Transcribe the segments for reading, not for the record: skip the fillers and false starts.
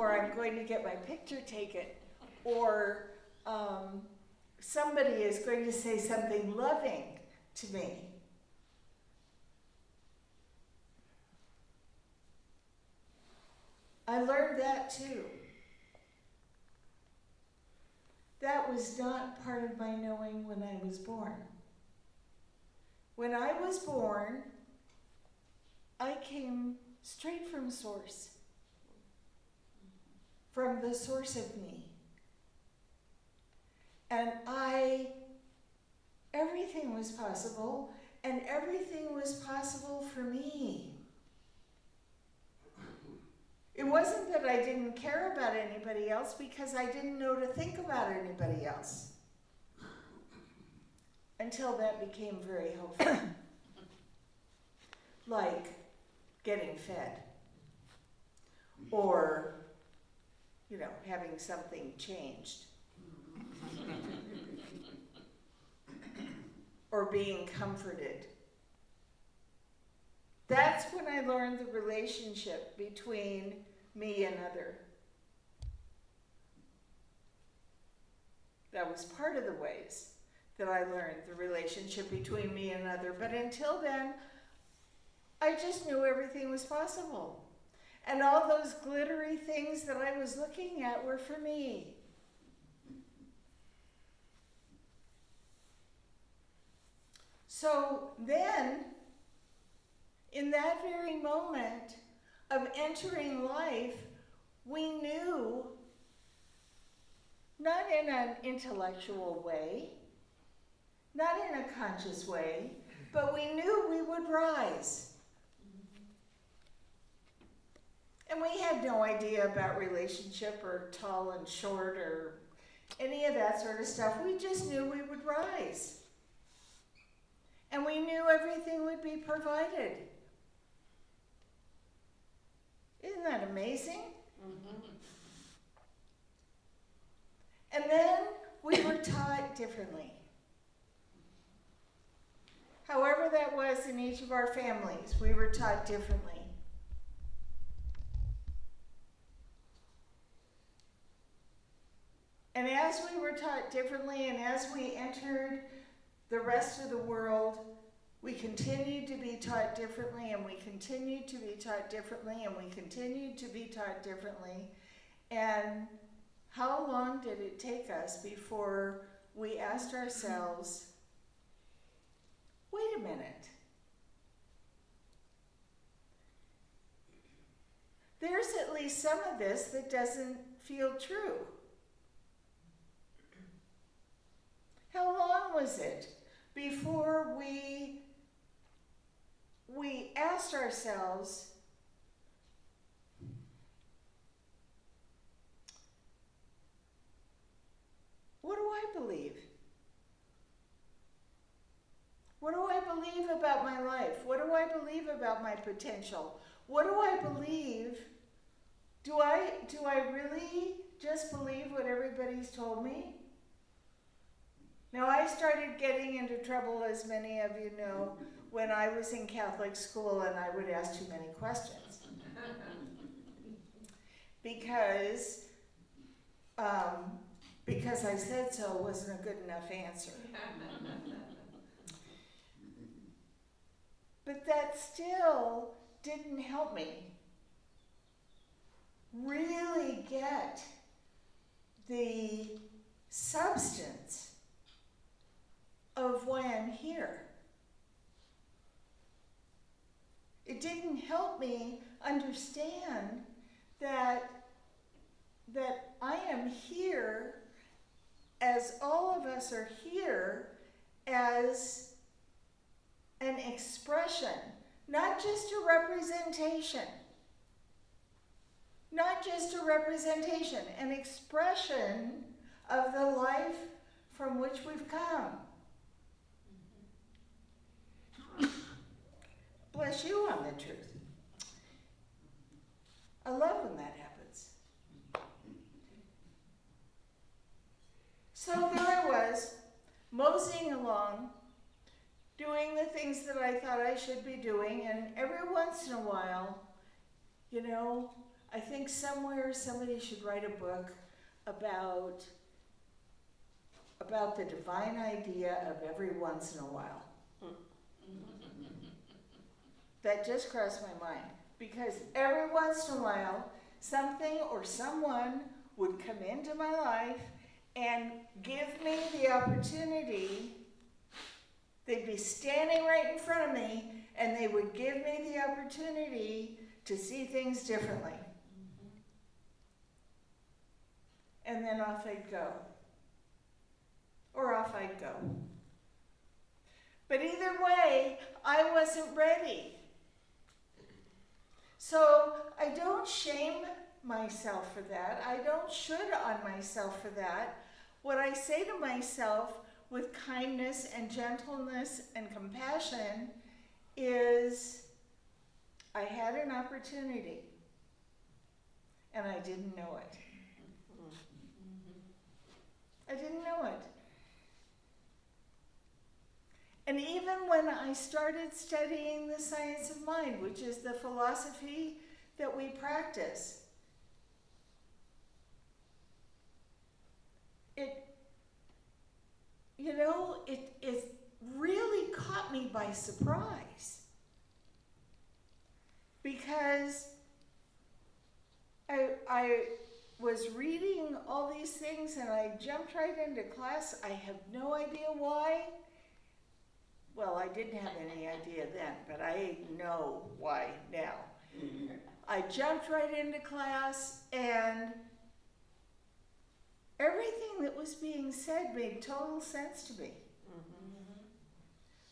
or I'm going to get my picture taken, or somebody is going to say something loving to me. I learned that too. That was not part of my knowing when I was born. When I was born, I came straight from Source, from the source of me. And everything was possible, and everything was possible for me. It wasn't that I didn't care about anybody else, because I didn't know to think about anybody else. Until that became very helpful. Like getting fed. Or, having something changed. Or being comforted. That's when I learned the relationship between me and other. That was part of the ways that I learned the relationship between me and other. But until then, I just knew everything was possible. And all those glittery things that I was looking at were for me. So then, in that very moment of entering life, we knew, not in an intellectual way, not in a conscious way, but we knew we would rise. And we had no idea about relationship or tall and short or any of that sort of stuff. We just knew we would rise. And we knew everything would be provided. Isn't that amazing? Mm-hmm. And then we were taught differently. However that was in each of our families, we were taught differently. And as we were taught differently, and as we entered the rest of the world, we continued to be taught differently, and we continued to be taught differently, and we continued to be taught differently. And how long did it take us before we asked ourselves, wait a minute. There's at least some of this that doesn't feel true. How long was it before we asked ourselves, what do I believe? What do I believe about my life? What do I believe about my potential? What do I believe? Do I really just believe what everybody's told me? Now, I started getting into trouble, as many of you know, when I was in Catholic school and I would ask too many questions. Because I said so wasn't a good enough answer. But that still didn't help me really get the substance of why I'm here. It didn't help me understand that I am here, as all of us are here, as an expression, not just a representation. Not just a representation, an expression of the life from which we've come. Bless you on the truth. I love when that happens. So there I was, moseying along, doing the things that I thought I should be doing, and every once in a while, I think somewhere somebody should write a book about the divine idea of every once in a while. That just crossed my mind. Because every once in a while, something or someone would come into my life and give me the opportunity. They'd be standing right in front of me, and they would give me the opportunity to see things differently. And then off I'd go. Or off I'd go. But either way, I wasn't ready. So I don't shame myself for that. I don't should on myself for that. What I say to myself with kindness and gentleness and compassion is, I had an opportunity and I didn't know it. I didn't know it. And even when I started studying the science of mind, which is the philosophy that we practice, it really caught me by surprise. Because I was reading all these things and I jumped right into class. I have no idea why. Well, I didn't have any idea then, but I know why now. I jumped right into class and everything that was being said made total sense to me.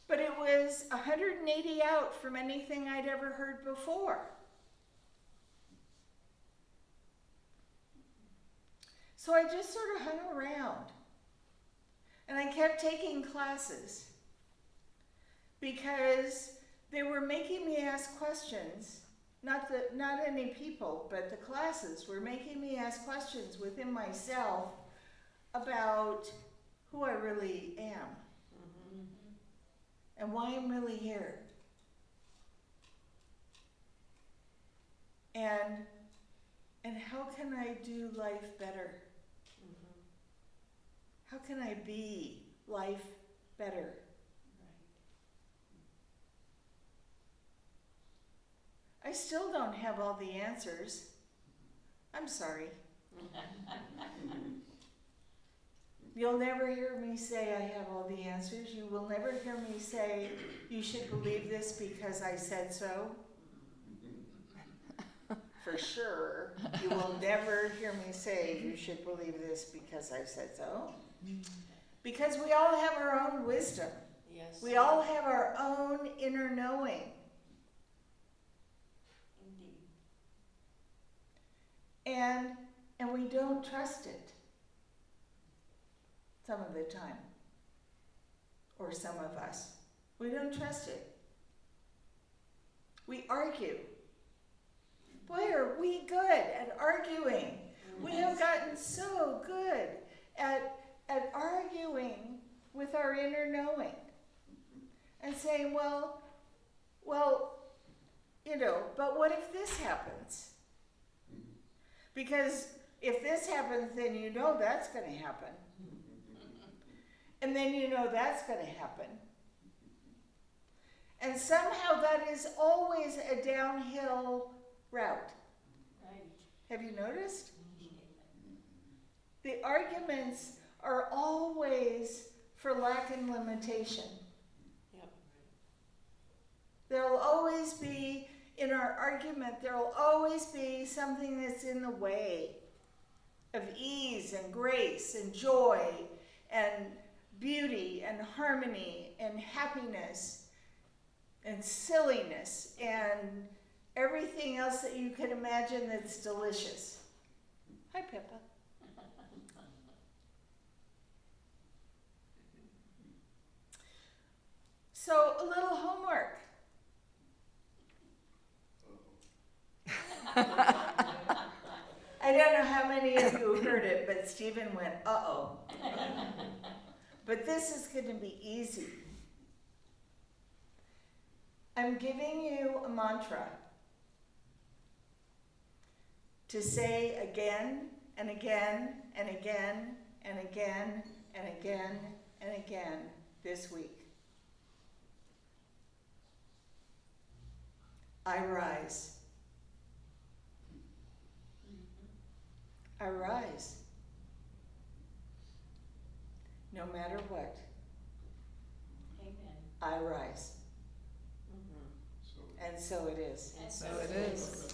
But it was 180 out from anything I'd ever heard before. So I just sort of hung around. And I kept taking classes because they were making me ask questions. Not any people, but the classes were making me ask questions within myself about who I really am. And why I'm really here. And how can I do life better? How can I be life better? I still don't have all the answers. I'm sorry. You'll never hear me say I have all the answers. You will never hear me say, you should believe this because I said so. For sure. You will never hear me say, you should believe this because I said so. Because we all have our own wisdom. Yes. We all have our own inner knowing. Indeed. And we don't trust it. Some of the time. Or some of us. We don't trust it. We argue. Boy, are we good at arguing. We have gotten so good at arguing with our inner knowing. And saying, well, but what if this happens? Because if this happens, then you know that's going to happen. And then you know that's going to happen. And somehow that is always a downhill route. Right. Have you noticed? The arguments are always for lack and limitation. Yep. There'll always be, in our argument, there'll always be something that's in the way of ease and grace and joy and beauty and harmony and happiness and silliness and everything else that you could imagine that's delicious. Hi, Pippa. So, a little homework. I don't know how many of you heard it, but Stephen went, uh-oh. But this is going to be easy. I'm giving you a mantra. to say again and again and again and again and again and again this week. I rise. I rise. No matter what, Amen. I rise. Mhm. So And so it is. And So it is.